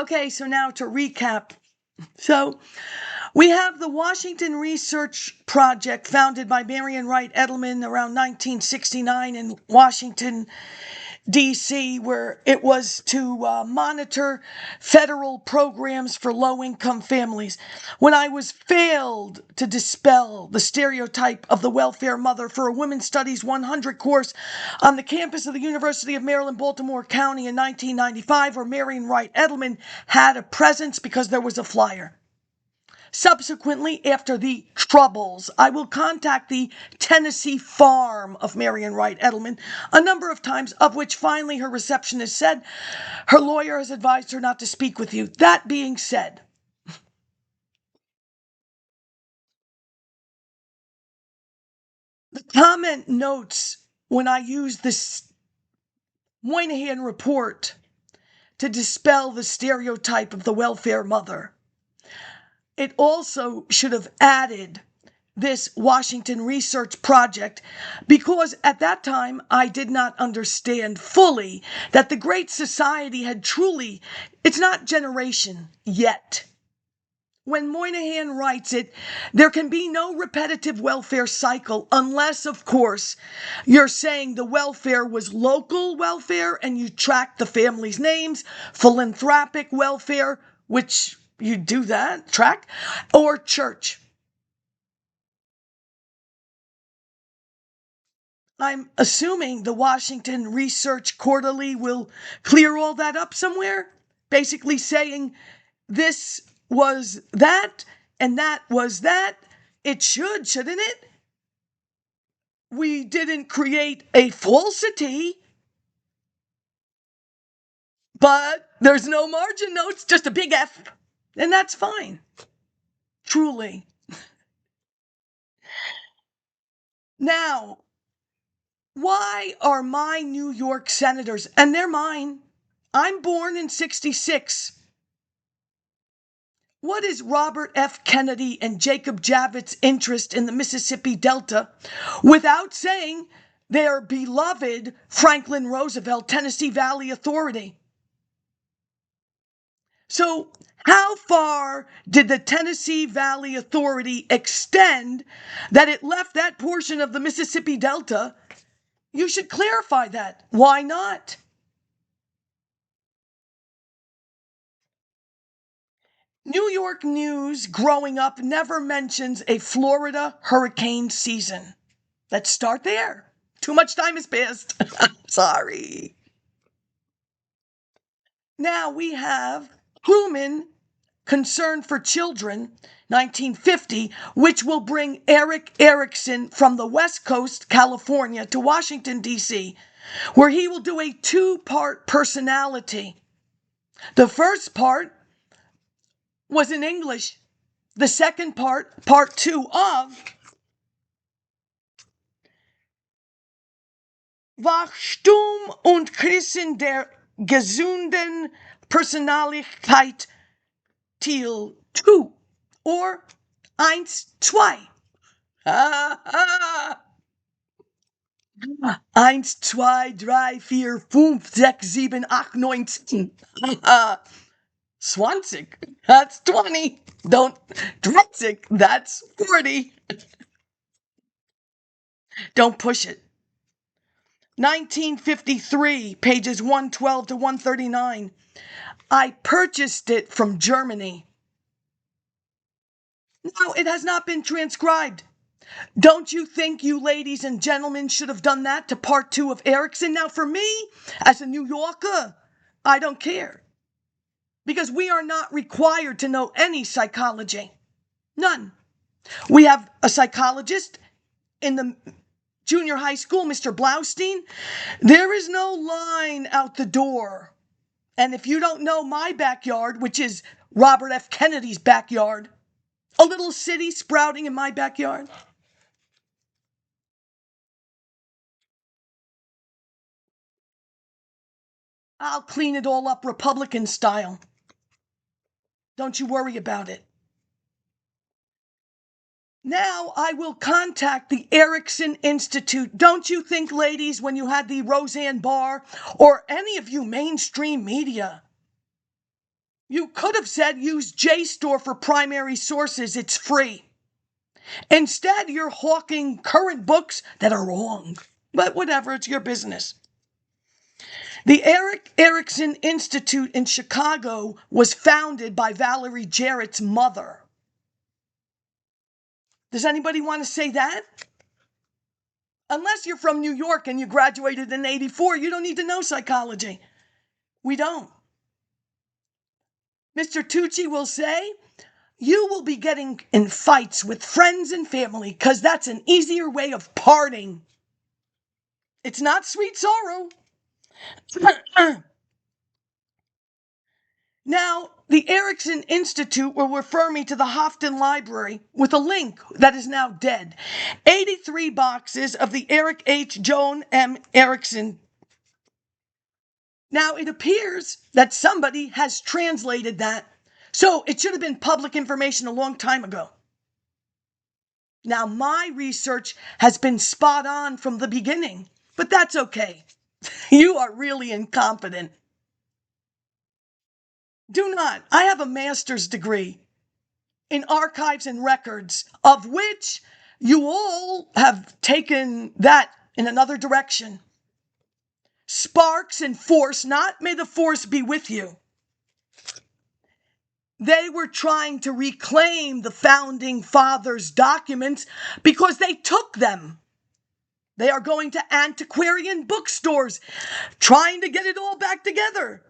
Okay, so now to recap. So we have the Washington Research Project, founded by Marian Wright Edelman around 1969 in Washington, D.C., where it was to monitor federal programs for low-income families. When I was failed to dispel the stereotype of the welfare mother for a Women's Studies 100 course on the campus of the University of Maryland, Baltimore County in 1995, where Marian Wright Edelman had a presence because there was a flyer. Subsequently, after the troubles, I will contact the Tennessee farm of Marian Wright Edelman a number of times, of which finally her receptionist said her lawyer has advised her not to speak with you. That being said, the comment notes when I used this Moynihan report to dispel the stereotype of the welfare mother. It also should have added this Washington Research Project, because at that time I did not understand fully that the Great Society had truly, it's not generation yet. When Moynihan writes it, there can be no repetitive welfare cycle unless, of course, you're saying the welfare was local welfare and you track the family's names, philanthropic welfare, which you do that, track, or church. I'm assuming the Washington Research Quarterly will clear all that up somewhere, basically saying this was that and that was that. It should, shouldn't it? We didn't create a falsity, but there's no margin notes, just a big F, and that's fine. Truly. Now, why are my New York senators, and they're mine, I'm born in 66. What is Robert F. Kennedy and Jacob Javits' interest in the Mississippi Delta without saying their beloved Franklin Roosevelt Tennessee Valley Authority? So, how far did the Tennessee Valley Authority extend that it left that portion of the Mississippi Delta? You should clarify that. Why not? New York news growing up never mentions a Florida hurricane season. Let's start there. Too much time has passed. Sorry. Now we have Human Concern for Children, 1950, which will bring Erikson from the West Coast, California, to Washington, D.C., where he will do a two-part personality. The first part was in English. The second part, part two of Wachstum und Krisen der gesunden Personalichkeit Teil 2 or 1, 2. 1, 2, 3, 4, 5, 6, 7, 8, 9, 10. 20. That's 20. Don't 20. That's 40. Don't push it. 1953, pages 112 to 139. I purchased it from Germany. No, it has not been transcribed. Don't you think you ladies and gentlemen should have done that to part 2 of Erikson? Now, for me, as a New Yorker, I don't care. Because we are not required to know any psychology. None. We have a psychologist in the junior high school, Mr. Blaustein. There is no line out the door. And if you don't know my backyard, which is Robert F. Kennedy's backyard, a little city sprouting in my backyard, I'll clean it all up Republican style. Don't you worry about it. Now I will contact the Erikson Institute. Don't you think, ladies, when you had the Roseanne Barr or any of you mainstream media, You could have said use JSTOR for primary sources. It's free. Instead, you're hawking current books that are wrong. But whatever, it's your business. The Erikson Institute in Chicago was founded by Valerie Jarrett's mother. Does anybody want to say that? Unless you're from New York and you graduated in '84, you don't need to know psychology. We don't. Mr. Tucci will say, you will be getting in fights with friends and family because that's an easier way of parting. It's not sweet sorrow. Now, the Erikson Institute will refer me to the Houghton Library with a link that is now dead. 83 boxes of the Eric H. Joan M. Erikson. Now, it appears that somebody has translated that, so it should have been public information a long time ago. Now, my research has been spot on from the beginning, but that's okay. You are really incompetent. Do not. I have a master's degree in archives and records, of which you all have taken that in another direction. Sparks and force, not may the force be with you. They were trying to reclaim the founding fathers' documents because they took them. They are going to antiquarian bookstores, trying to get it all back together.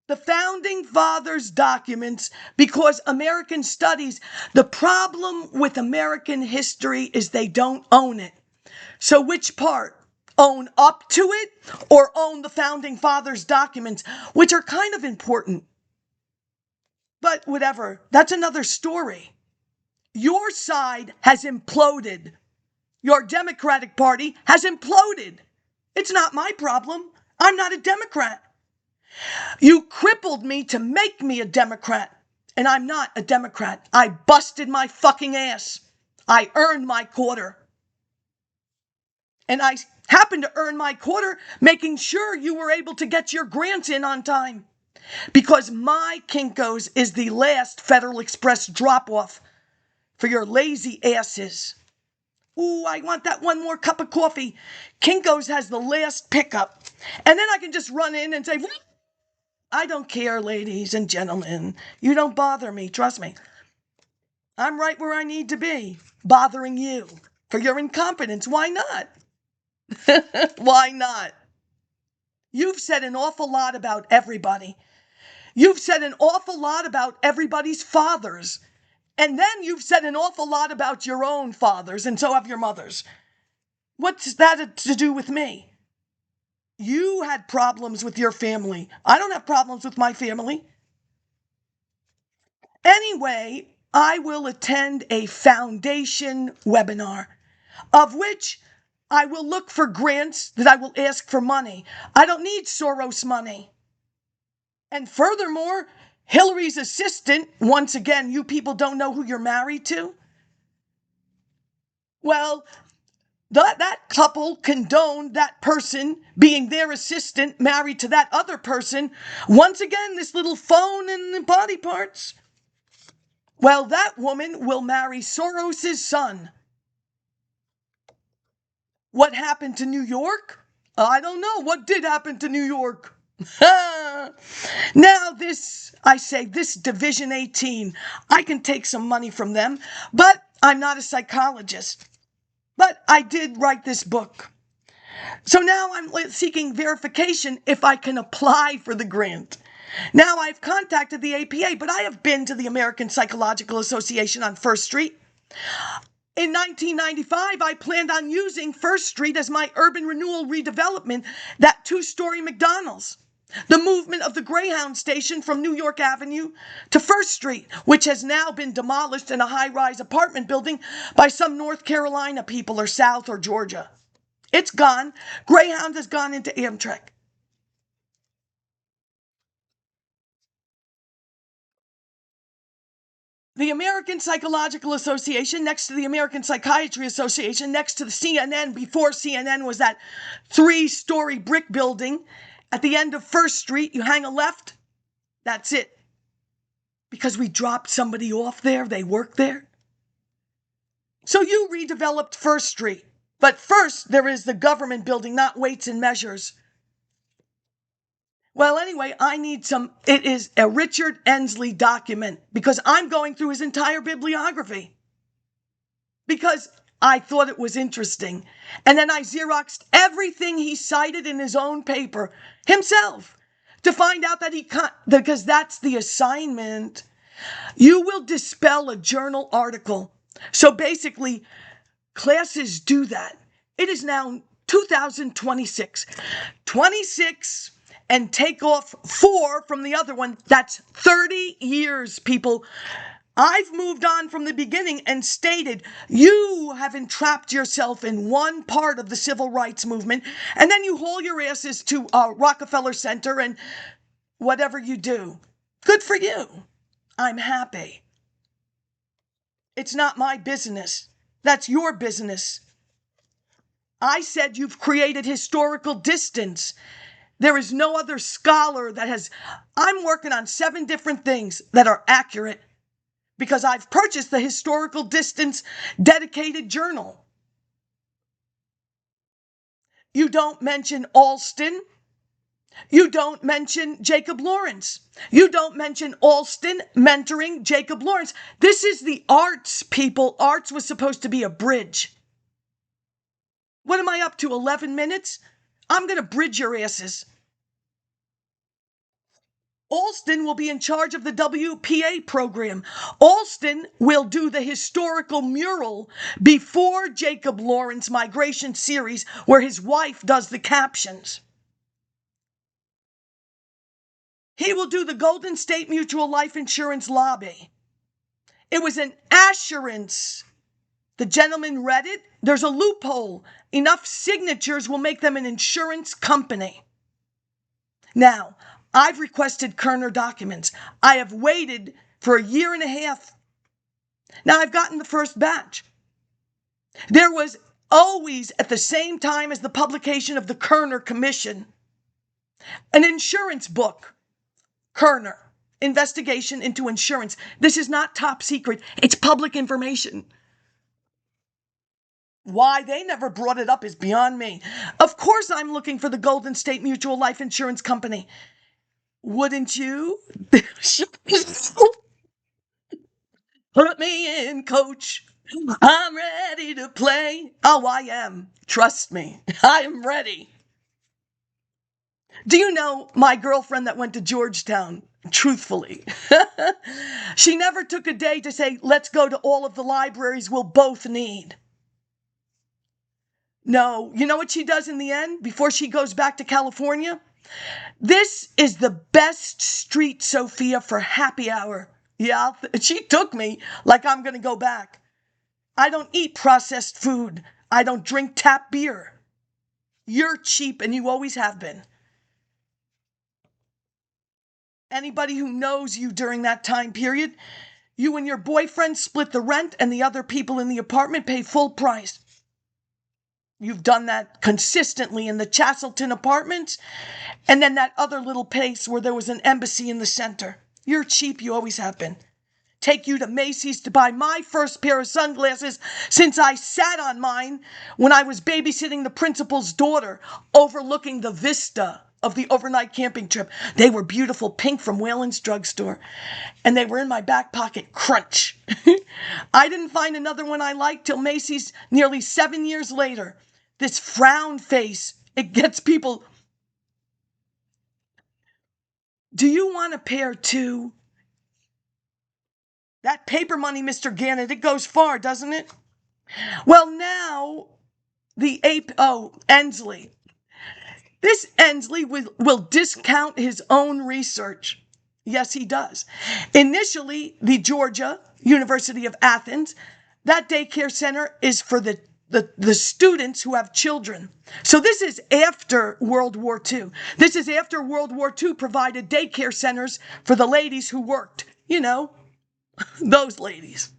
The founding fathers' documents, because American studies, the problem with American history is they don't own it. So which part? Own up to it or own the founding fathers' documents, which are kind of important. But whatever, that's another story. Your side has imploded. Your Democratic Party has imploded. It's not my problem. I'm not a Democrat. You crippled me to make me a Democrat, and I'm not a Democrat. I busted my fucking ass. I earned my quarter. And I happened to earn my quarter making sure you were able to get your grants in on time. Because my Kinko's is the last Federal Express drop-off for your lazy asses. Ooh, I want that one more cup of coffee. Kinko's has the last pickup. And then I can just run in and say, I don't care, ladies and gentlemen. You don't bother me, trust me. I'm right where I need to be, bothering you for your incompetence. Why not? Why not? You've said an awful lot about everybody. You've said an awful lot about everybody's fathers. And then you've said an awful lot about your own fathers, and so have your mothers. What's that to do with me? You had problems with your family. I don't have problems with my family. Anyway, I will attend a foundation webinar, of which I will look for grants that I will ask for money. I don't need Soros money. And furthermore, Hillary's assistant, once again, you people don't know who you're married to? Well, that couple condoned that person being their assistant married to that other person. Once again, this little phone and the body parts. Well, that woman will marry Soros's son. What happened to New York? I don't know. What did happen to New York? Now this Division 18, I can take some money from them, but I'm not a psychologist. But I did write this book. So now I'm seeking verification if I can apply for the grant. Now I've contacted the APA, but I have been to the American Psychological Association on First Street. In 1995, I planned on using First Street as my urban renewal redevelopment, that 2-story McDonald's. The movement of the Greyhound station from New York Avenue to First Street, which has now been demolished in a high-rise apartment building by some North Carolina people or South or Georgia. It's gone. Greyhound has gone into Amtrak. The American Psychological Association, next to the American Psychiatry Association, next to the CNN, before CNN was that 3-story brick building. At the end of First Street, you hang a left. That's it. because we dropped somebody off there. They work there. So you redeveloped First Street. But first, there is the government building, not Weights and Measures. Well, anyway, I need it is a Richard Ensley document because I'm going through his entire bibliography because I thought it was interesting. And then I Xeroxed everything he cited in his own paper himself to find out that because that's the assignment. You will dispel a journal article. So basically, classes do that. It is now 2026. 26 and take off 4 from the other one. That's 30 years, people. I've moved on from the beginning and stated you have entrapped yourself in one part of the civil rights movement, and then you haul your asses to Rockefeller Center and whatever you do. Good for you. I'm happy. It's not my business. That's your business. I said you've created historical distance. There is no other scholar that has. I'm working on 7 different things that are accurate because I've purchased the historical distance dedicated journal. You don't mention Alston. You don't mention Jacob Lawrence. You don't mention Alston mentoring Jacob Lawrence. This is the arts, people. Arts was supposed to be a bridge. What am I up to, 11 minutes? I'm going to bridge your asses. Alston will be in charge of the WPA program. Alston will do the historical mural before Jacob Lawrence Migration Series, where his wife does the captions. He will do the Golden State Mutual Life Insurance lobby. It was an assurance. The gentleman read it. There's a loophole. Enough signatures will make them an insurance company. Now, I've requested Kerner documents. I have waited for 1.5 years. Now, I've gotten the first batch. There was always, at the same time as the publication of the Kerner Commission, an insurance book. Kerner, Investigation into Insurance. This is not top secret. It's public information. Why they never brought it up is beyond me. Of course I'm looking for the Golden State Mutual Life Insurance Company. Wouldn't you? Put me in, coach. I'm ready to play. Oh, I am. Trust me. I'm ready. Do you know my girlfriend that went to Georgetown? Truthfully. She never took a day to say, let's go to all of the libraries we'll both need. No, you know what she does in the end before she goes back to California? This is the best street, Sophia, for happy hour. Yeah, she took me like I'm going to go back. I don't eat processed food. I don't drink tap beer. You're cheap and you always have been. Anybody who knows you during that time period, you and your boyfriend split the rent and the other people in the apartment pay full price. You've done that consistently in the Chastleton apartments and then that other little place where there was an embassy in the center. You're cheap, you always have been. Take you to Macy's to buy my first pair of sunglasses since I sat on mine when I was babysitting the principal's daughter overlooking the vista of the overnight camping trip. They were beautiful pink from Whalen's drugstore and they were in my back pocket. Crunch. I didn't find another one I liked till Macy's nearly 7 years later. This frown face, it gets people. Do you want a pair too? That paper money, Mr. Gannett, it goes far, doesn't it? Well, now, Ensley. This Ensley will discount his own research. Yes, he does. Initially, the Georgia University of Athens, that daycare center is for the students who have children. So this is after World War II. This is after World War II provided daycare centers for the ladies who worked. You know, those ladies.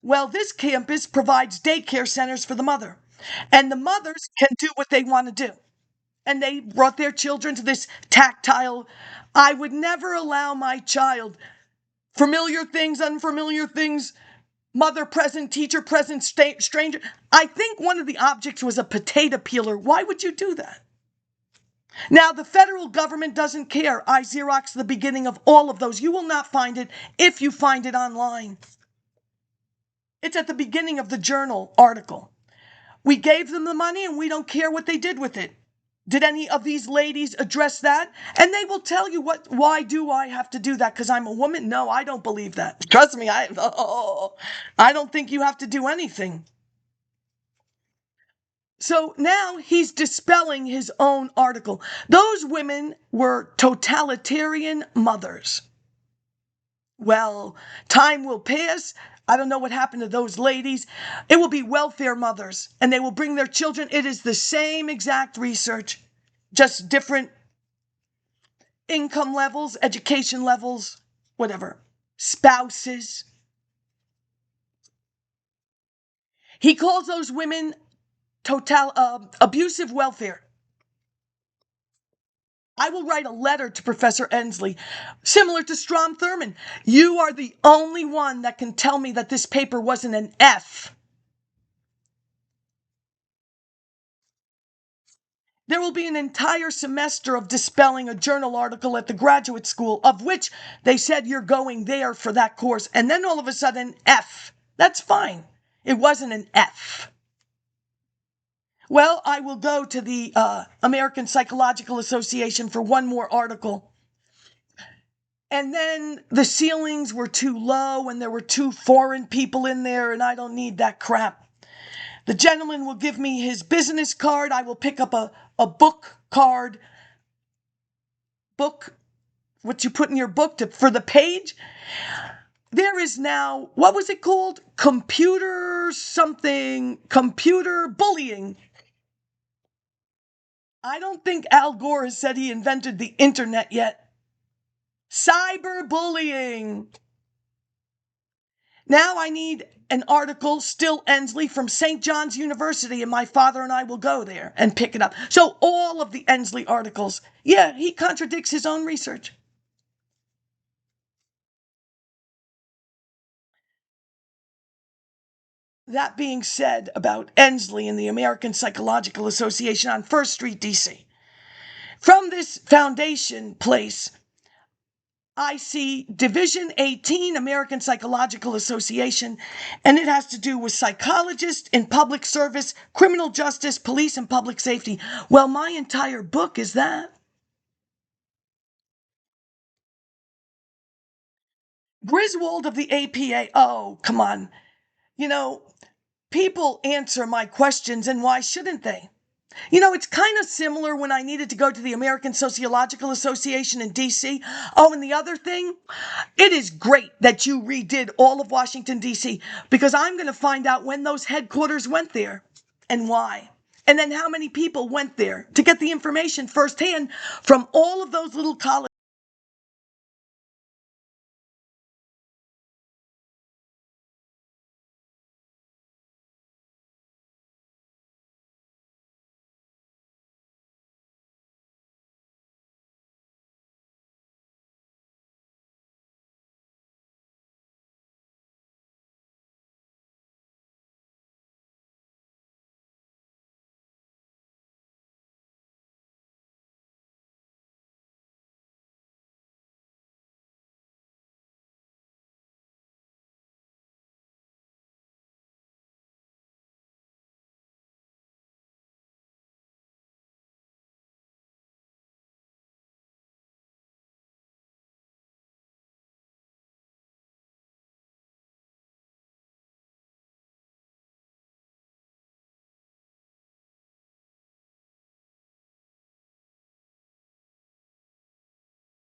Well, this campus provides daycare centers for the mother. And the mothers can do what they want to do. and they brought their children to this tactile. I would never allow my child familiar things, unfamiliar things, mother present, teacher present, stranger. I think one of the objects was a potato peeler. Why would you do that? Now, the federal government doesn't care. I Xeroxed the beginning of all of those. You will not find it if you find it online. It's at the beginning of the journal article. We gave them the money and we don't care what they did with it. Did any of these ladies address that? And they will tell you why do I have to do that? Because I'm a woman? No, I don't believe that. Trust me, I don't think you have to do anything. So now he's dispelling his own article. Those women were totalitarian mothers. Well, time will pass. I don't know what happened to those ladies. It will be welfare mothers, and they will bring their children. It is the same exact research, just different income levels, education levels, whatever. Spouses. He calls those women abusive welfare. I will write a letter to Professor Ensley, similar to Strom Thurmond. You are the only one that can tell me that this paper wasn't an F. There will be an entire semester of dispelling a journal article at the graduate school, of which they said you're going there for that course, and then all of a sudden, F. That's fine. It wasn't an F. Well, I will go to the American Psychological Association for one more article. And then the ceilings were too low and there were 2 foreign people in there, and I don't need that crap. The gentleman will give me his business card. I will pick up a book card. Book, what you put in your book for the page. There is now, what was it called? Computer bullying. I don't think Al Gore has said he invented the internet yet. Cyberbullying. Now I need an article, still Ensley, from St. John's University, and my father and I will go there and pick it up. So all of the Ensley articles, yeah, he contradicts his own research. That being said about Ensley and the American Psychological Association on First Street, D.C. From this foundation place, I see Division 18, American Psychological Association, and it has to do with psychologists in public service, criminal justice, police, and public safety. Well, my entire book is that. Griswold of the APA. Oh, come on. You know, people answer my questions, and why shouldn't they? You know, it's kind of similar when I needed to go to the American Sociological Association in D.C. Oh, and the other thing, it is great that you redid all of Washington, D.C., because I'm going to find out when those headquarters went there and why. And then how many people went there to get the information firsthand from all of those little colleges.